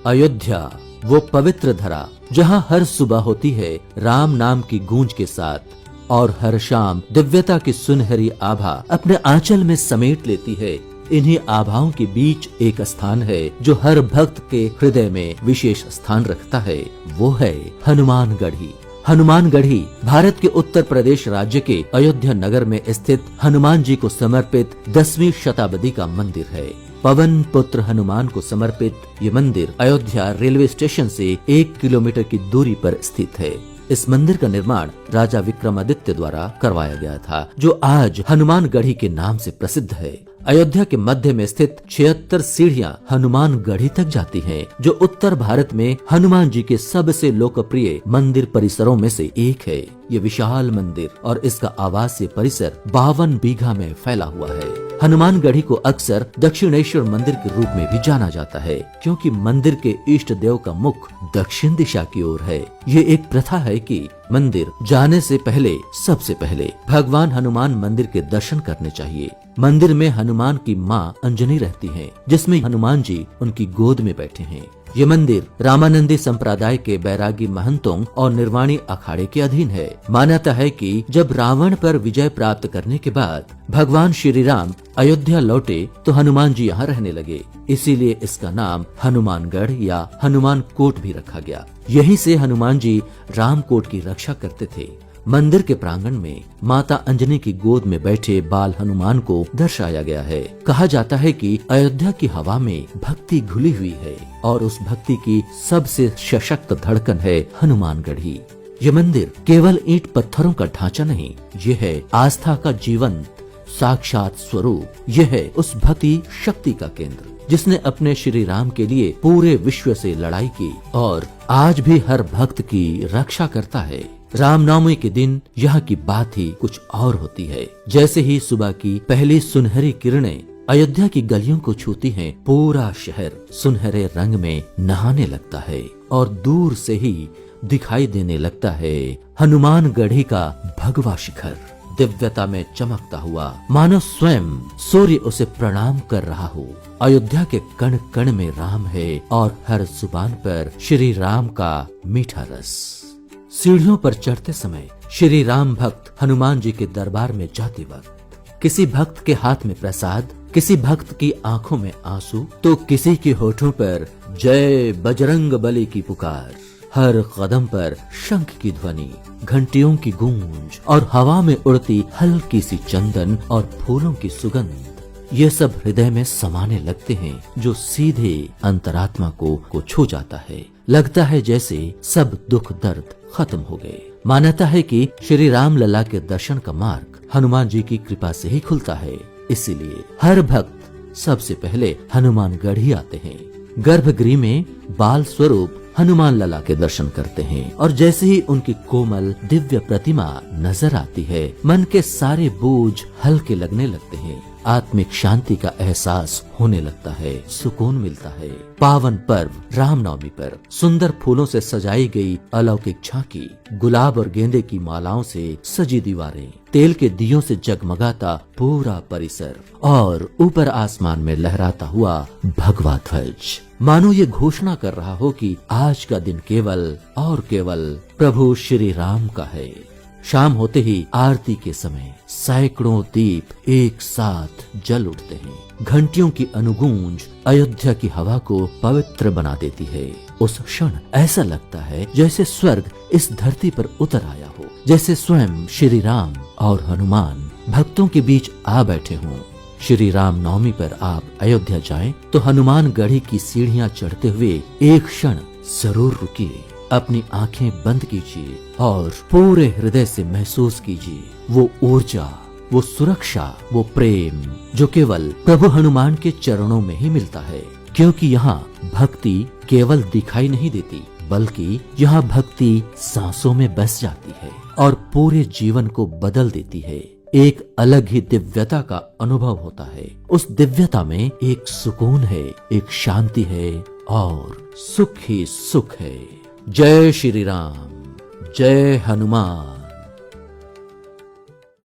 अयोध्या वो पवित्र धरा जहाँ हर सुबह होती है राम नाम की गूंज के साथ और हर शाम दिव्यता की सुनहरी आभा अपने आंचल में समेट लेती है। इन्हीं आभाओं के बीच एक स्थान है जो हर भक्त के हृदय में विशेष स्थान रखता है, वो है हनुमानगढ़ी। हनुमानगढ़ी भारत के उत्तर प्रदेश राज्य के अयोध्या नगर में स्थित हनुमान जी को समर्पित 10वीं शताब्दी का मंदिर है। पवन पुत्र हनुमान को समर्पित ये मंदिर अयोध्या रेलवे स्टेशन से 1 किलोमीटर की दूरी पर स्थित है। इस मंदिर का निर्माण राजा विक्रमादित्य द्वारा करवाया गया था, जो आज हनुमानगढ़ी के नाम से प्रसिद्ध है। अयोध्या के मध्य में स्थित 76 सीढ़ियां हनुमानगढ़ी तक जाती हैं, जो उत्तर भारत में हनुमान जी के सबसे लोकप्रिय मंदिर परिसरों में से एक है। ये विशाल मंदिर और इसका आवासीय परिसर 52 बीघा में फैला हुआ है। हनुमानगढ़ी को अक्सर दक्षिणेश्वर मंदिर के रूप में भी जाना जाता है, क्योंकि मंदिर के इष्ट देव का मुख दक्षिण दिशा की ओर है। ये एक प्रथा है कि मंदिर जाने से पहले सबसे पहले भगवान हनुमान मंदिर के दर्शन करने चाहिए। मंदिर में हनुमान की माँ अंजनी रहती हैं, जिसमें हनुमान जी उनकी गोद में बैठे हैं। ये मंदिर रामानंदी संप्रदाय के बैरागी महंतों और निर्वाणी अखाड़े के अधीन है। मान्यता है कि जब रावण पर विजय प्राप्त करने के बाद भगवान श्री राम अयोध्या लौटे तो हनुमान जी यहाँ रहने लगे, इसीलिए इसका नाम हनुमानगढ़ या हनुमान कोट भी रखा गया। यहीं से हनुमान जी रामकोट की रक्षा करते थे। मंदिर के प्रांगण में माता अंजनी की गोद में बैठे बाल हनुमान को दर्शाया गया है। कहा जाता है कि अयोध्या की हवा में भक्ति घुली हुई है और उस भक्ति की सबसे सशक्त धड़कन है हनुमानगढ़ी। ये मंदिर केवल ईंट पत्थरों का ढांचा नहीं, ये है आस्था का जीवंत साक्षात स्वरूप। यह है उस भक्ति शक्ति का केंद्र जिसने अपने श्री राम के लिए पूरे विश्व से लड़ाई की और आज भी हर भक्त की रक्षा करता है। रामनवमी के दिन यहाँ की बात ही कुछ और होती है। जैसे ही सुबह की पहली सुनहरी किरणें अयोध्या की गलियों को छूती हैं, पूरा शहर सुनहरे रंग में नहाने लगता है और दूर से ही दिखाई देने लगता है हनुमानगढ़ी का भगवा शिखर, दिव्यता में चमकता हुआ, मानो स्वयं सूर्य उसे प्रणाम कर रहा हो। अयोध्या के कण कण में राम है और हर जुबान पर श्री राम का मीठा रस। सीढ़ियों पर चढ़ते समय श्री राम भक्त हनुमान जी के दरबार में जाते वक्त किसी भक्त के हाथ में प्रसाद, किसी भक्त की आंखों में आंसू, तो किसी के होठों पर जय बजरंग बली की पुकार। हर कदम पर शंख की ध्वनि, घंटियों की गूंज और हवा में उड़ती हल्की सी चंदन और फूलों की सुगंध, ये सब हृदय में समाने लगते हैं, जो सीधे अंतरात्मा को छू जाता है। लगता है जैसे सब दुख दर्द खत्म हो गए। मान्यता है कि श्री राम लला के दर्शन का मार्ग हनुमान जी की कृपा से ही खुलता है, इसीलिए हर भक्त सबसे पहले हनुमानगढ़ी आते हैं। गर्भगृह में बाल स्वरूप हनुमान लला के दर्शन करते हैं और जैसे ही उनकी कोमल दिव्य प्रतिमा नजर आती है, मन के सारे बोझ हल्के लगने लगते हैं। आत्मिक शांति का एहसास होने लगता है, सुकून मिलता है। पावन पर्व रामनवमी पर सुंदर फूलों से सजाई गई अलौकिक झांकी, गुलाब और गेंदे की मालाओं से सजी दीवारें, तेल के दियों से जगमगाता पूरा परिसर और ऊपर आसमान में लहराता हुआ भगवा ध्वज, मानो ये घोषणा कर रहा हो कि आज का दिन केवल और केवल प्रभु श्री राम का है। शाम होते ही आरती के समय सैकड़ों दीप एक साथ जल उठते हैं। घंटियों की अनुगूंज अयोध्या की हवा को पवित्र बना देती है। उस क्षण ऐसा लगता है जैसे स्वर्ग इस धरती पर उतर आया हो, जैसे स्वयं श्री राम और हनुमान भक्तों के बीच आ बैठे हों। श्री राम नवमी पर आप अयोध्या जाएं तो हनुमानगढ़ी की सीढ़ियां चढ़ते हुए एक क्षण जरूर रुकिए, अपनी आंखें बंद कीजिए और पूरे हृदय से महसूस कीजिए वो ऊर्जा, वो सुरक्षा, वो प्रेम जो केवल प्रभु हनुमान के चरणों में ही मिलता है। क्योंकि यहाँ भक्ति केवल दिखाई नहीं देती, बल्कि यहाँ भक्ति सांसों में बस जाती है और पूरे जीवन को बदल देती है। एक अलग ही दिव्यता का अनुभव होता है। उस दिव्यता में एक सुकून है, एक शांति है और सुख ही सुख है। जय श्री राम, जय हनुमान।